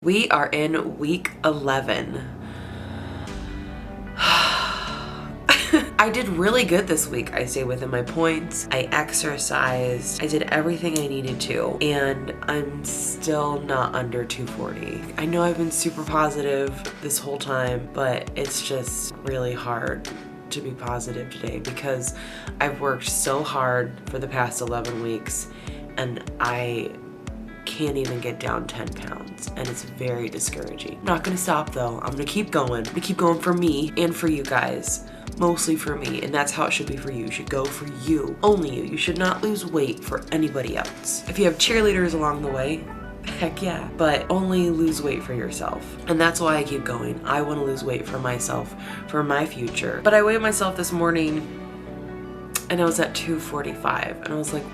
We are in week 11. I did really good this week. I stayed within my points. I exercised. I did everything I needed to, and I'm still not under 240. I know I've been super positive this whole time, but it's just really hard to be positive today because I've worked so hard for the past 11 weeks and I can't even get down 10 pounds, and it's very discouraging. I'm not gonna stop though. I'm gonna keep going. I'm gonna keep going for me and for you guys. Mostly for me, and that's how it should be for you. You should go for you, only you. You should not lose weight for anybody else. If you have cheerleaders along the way, heck yeah, but only lose weight for yourself. And that's why I keep going. I want to lose weight for myself, for my future. But I weighed myself this morning and I was at 245, and I was like,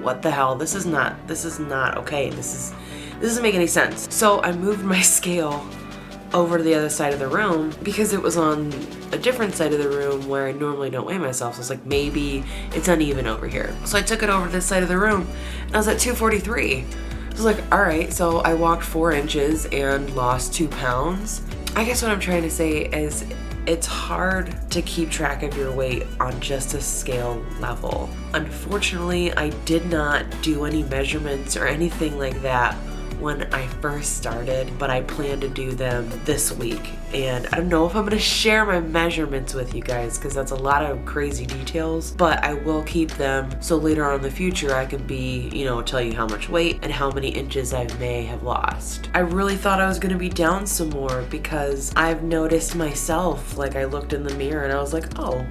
what the hell? This is not okay. This doesn't make any sense. So I moved my scale over to the other side of the room because it was on a different side of the room where I normally don't weigh myself. So it's like, maybe it's uneven over here. So I took it over to this side of the room and I was at 243. I was like, all right, so I walked 4 inches and lost 2 pounds. I guess what I'm trying to say is it's hard to keep track of your weight on just a scale level. Unfortunately, I did not do any measurements or anything like that when I first started, but I plan to do them this week. And I don't know if I'm gonna share my measurements with you guys because that's a lot of crazy details, but I will keep them so later on in the future I can be, tell you how much weight and how many inches I may have lost. I really thought I was gonna be down some more because I've noticed myself, like I looked in the mirror and I was like, oh,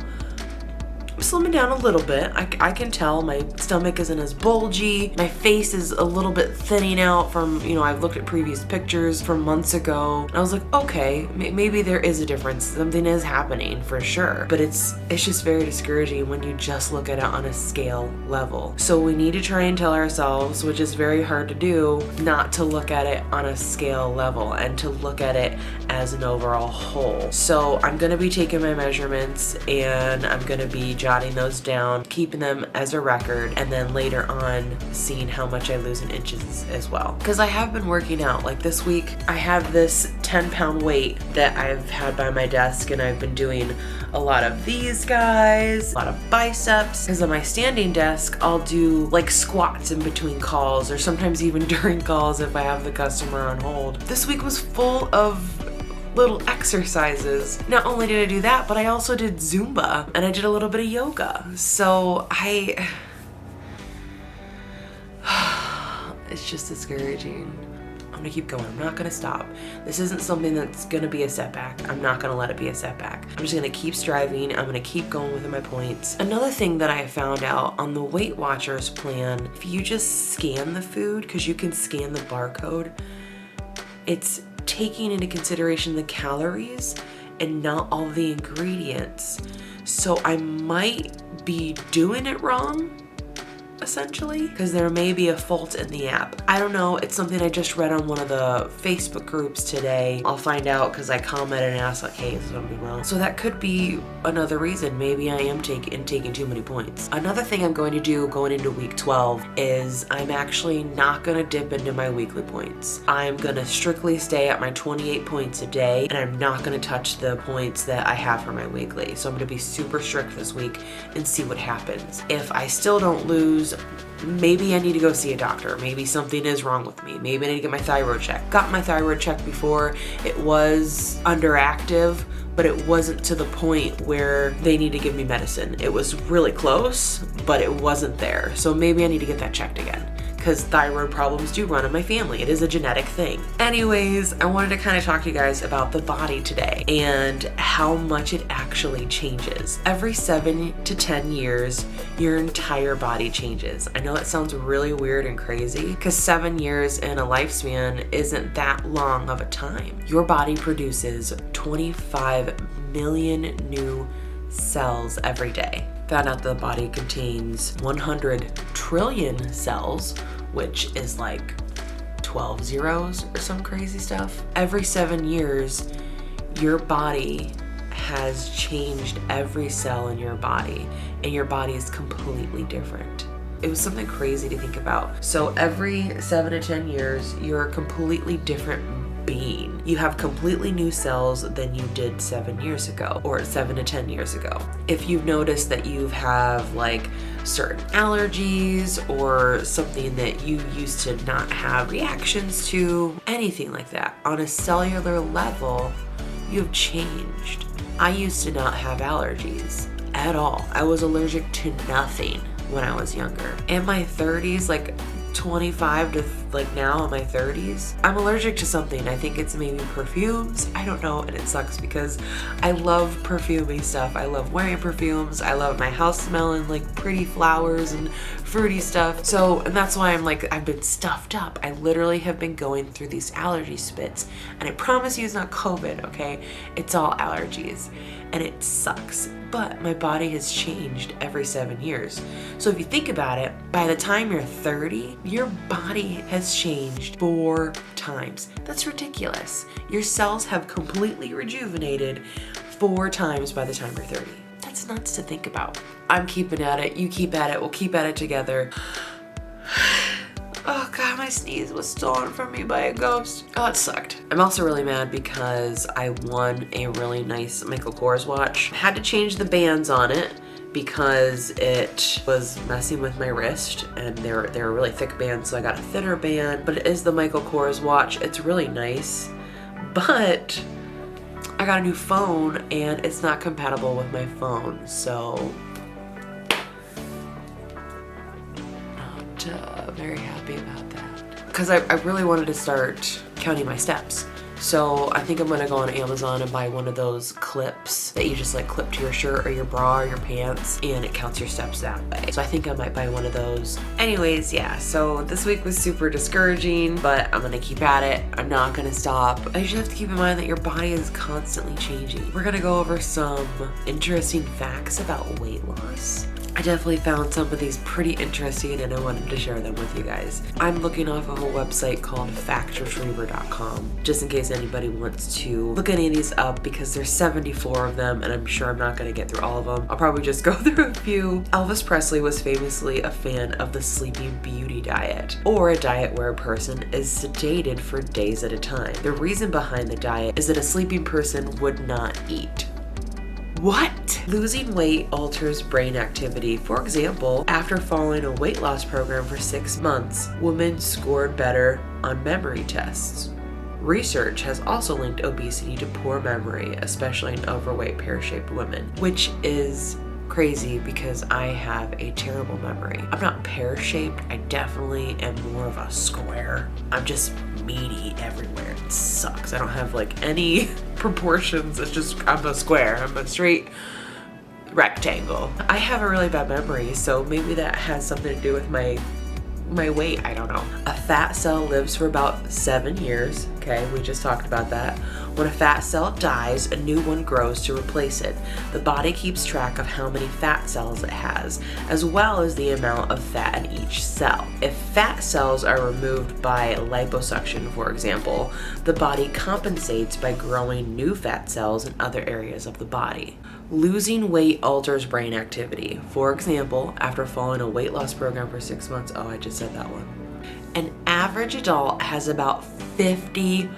I'm slimming down a little bit. I can tell my stomach isn't as bulgy. My face is a little bit thinning out from, I've looked at previous pictures from months ago. And I was like, okay, maybe there is a difference. Something is happening for sure. But it's just very discouraging when you just look at it on a scale level. So we need to try and tell ourselves, which is very hard to do, not to look at it on a scale level and to look at it as an overall whole. So I'm gonna be taking my measurements and I'm gonna be jotting those down, keeping them as a record, and then later on seeing how much I lose in inches as well. Because I have been working out. Like this week, I have this 10-pound weight that I've had by my desk, and I've been doing a lot of these guys, a lot of biceps. Because on my standing desk, I'll do like squats in between calls, or sometimes even during calls if I have the customer on hold. This week was full of little exercises. Not only did I do that, but I also did Zumba and I did a little bit of yoga. So it's just discouraging. I'm gonna keep going. I'm not gonna stop. This isn't something that's gonna be a setback. I'm not gonna let it be a setback. I'm just gonna keep striving. I'm gonna keep going within my points. Another thing that I found out on the Weight Watchers plan, if you just scan the food, because you can scan the barcode, it's taking into consideration the calories and not all the ingredients. So I might be doing it wrong, essentially, because there may be a fault in the app. I don't know. It's something I just read on one of the Facebook groups today. I'll find out because I commented and asked like, hey, is something wrong? So that could be another reason. Maybe I am taking too many points. Another thing I'm going to do going into week 12 is I'm actually not going to dip into my weekly points. I'm going to strictly stay at my 28 points a day, and I'm not going to touch the points that I have for my weekly. So I'm going to be super strict this week and see what happens. If I still don't lose, maybe I need to go see a doctor. Maybe something is wrong with me. Maybe I need to get my thyroid checked. Got my thyroid checked before. It was underactive, but it wasn't to the point where they need to give me medicine. It was really close, but it wasn't there. So maybe I need to get that checked again, because thyroid problems do run in my family. It is a genetic thing. Anyways, I wanted to kind of talk to you guys about the body today and how much it actually changes. Every 7 to 10 years, your entire body changes. I know it sounds really weird and crazy because 7 years in a lifespan isn't that long of a time. Your body produces 25 million new cells every day. Found out the body contains 100 trillion cells, which is like 12 zeros or some crazy stuff. Every 7 years, your body has changed every cell in your body, and your body is completely different. It was something crazy to think about. So every 7 to 10 years, you're a completely different being. You have completely new cells than you did 7 years ago, or 7 to 10 years ago. If you've noticed that you have like certain allergies or something that you used to not have reactions to, anything like that, on a cellular level, you've changed. I used to not have allergies at all. I was allergic to nothing when I was younger. In my 30s, like 25 to like now in my 30s, I'm allergic to something. I think it's maybe perfumes. I don't know, and it sucks because I love perfumey stuff. I love wearing perfumes. I love my house smelling like pretty flowers and fruity stuff. So, and that's why I'm like, I've been stuffed up. I literally have been going through these allergy spits, and I promise you it's not COVID, okay? It's all allergies, and it sucks. But my body has changed every 7 years. So if you think about it, by the time you're 30, your body has changed 4 times. That's ridiculous. Your cells have completely rejuvenated 4 times by the time you're 30. That's nuts to think about. I'm keeping at it. You keep at it. We'll keep at it together. Oh God, my sneeze was stolen from me by a ghost. Oh, it sucked. I'm also really mad because I won a really nice Michael Kors watch. I had to change the bands on it because it was messing with my wrist, and they were really thick bands, so I got a thinner band. But it is the Michael Kors watch. It's really nice, but I got a new phone and it's not compatible with my phone, so very happy about that, because I really wanted to start counting my steps. So I think I'm gonna go on Amazon and buy one of those clips that you just like clip to your shirt or your bra or your pants, and it counts your steps that way. So I think I might buy one of those. Anyways, yeah, so this week was super discouraging, but I'm gonna keep at it. I'm not gonna stop. I just have to keep in mind that your body is constantly changing. We're gonna go over some interesting facts about weight loss. I definitely found some of these pretty interesting, and I wanted to share them with you guys. I'm looking off of a website called factretriever.com, just in case anybody wants to look any of these up, because there's 74 of them, and I'm sure I'm not going to get through all of them. I'll probably just go through a few. Elvis Presley was famously a fan of the Sleeping Beauty diet, or a diet where a person is sedated for days at a time. The reason behind the diet is that a sleeping person would not eat. What? Losing weight alters brain activity. For example, after following a weight loss program for 6 months, women scored better on memory tests. Research has also linked obesity to poor memory, especially in overweight, pear-shaped women, which is crazy because I have a terrible memory. I'm not pear-shaped. I definitely am more of a square. I'm just meaty everywhere. It sucks. I don't have like any proportions. It's just, I'm a square. I'm a straight rectangle. I have a really bad memory, so maybe that has something to do with my weight. I don't know. A fat cell lives for about 7 years. Okay, we just talked about that. When a fat cell dies, a new one grows to replace it. The body keeps track of how many fat cells it has, as well as the amount of fat in each cell. If fat cells are removed by liposuction, for example, the body compensates by growing new fat cells in other areas of the body. Losing weight alters brain activity. For example, after following a weight loss program for 6 months, oh, I just said that one. An average adult has about 50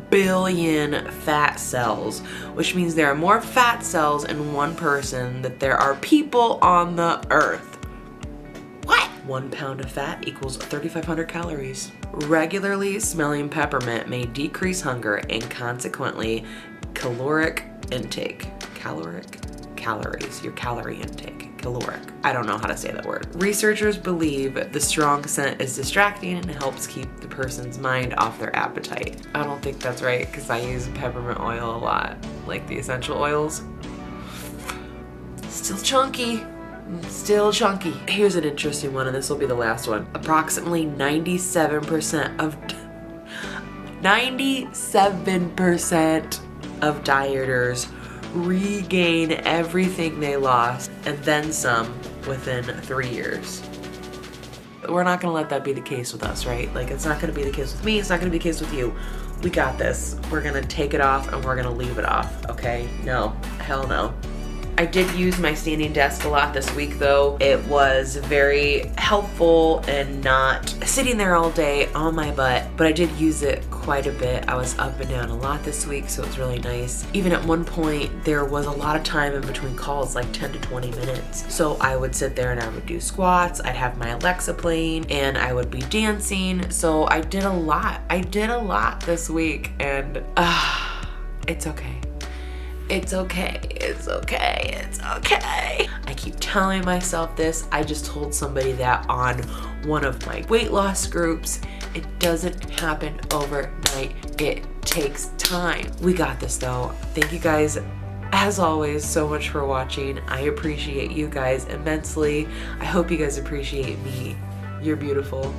billion fat cells, which means there are more fat cells in one person than there are people on the earth. What? 1 pound of fat equals 3,500 calories. Regularly smelling peppermint may decrease hunger and consequently caloric intake. Calories, your calorie intake. Caloric. I don't know how to say that word. Researchers believe the strong scent is distracting and helps keep the person's mind off their appetite. I don't think that's right because I use peppermint oil a lot, like the essential oils. Still chunky. Still chunky. Here's an interesting one, and this will be the last one. Approximately 97% of dieters regain everything they lost and then some within 3 years. We're not going to let that be the case with us, right? Like, it's not going to be the case with me. It's not going to be the case with you. We got this. We're going to take it off and we're going to leave it off, okay? No. Hell no. I did use my standing desk a lot this week though. It was very helpful and not sitting there all day on my butt, but I did use it quite a bit. I was up and down a lot this week, so it was really nice. Even at one point, there was a lot of time in between calls, like 10 to 20 minutes. So I would sit there and I would do squats. I'd have my Alexa playing and I would be dancing. So I did a lot. I did a lot this week, and it's okay. It's okay, it's okay, it's okay. I keep telling myself this. I just told somebody that on one of my weight loss groups. It doesn't happen overnight. It takes time. We got this though. Thank you guys, as always, so much for watching. I appreciate you guys immensely. I hope you guys appreciate me. You're beautiful.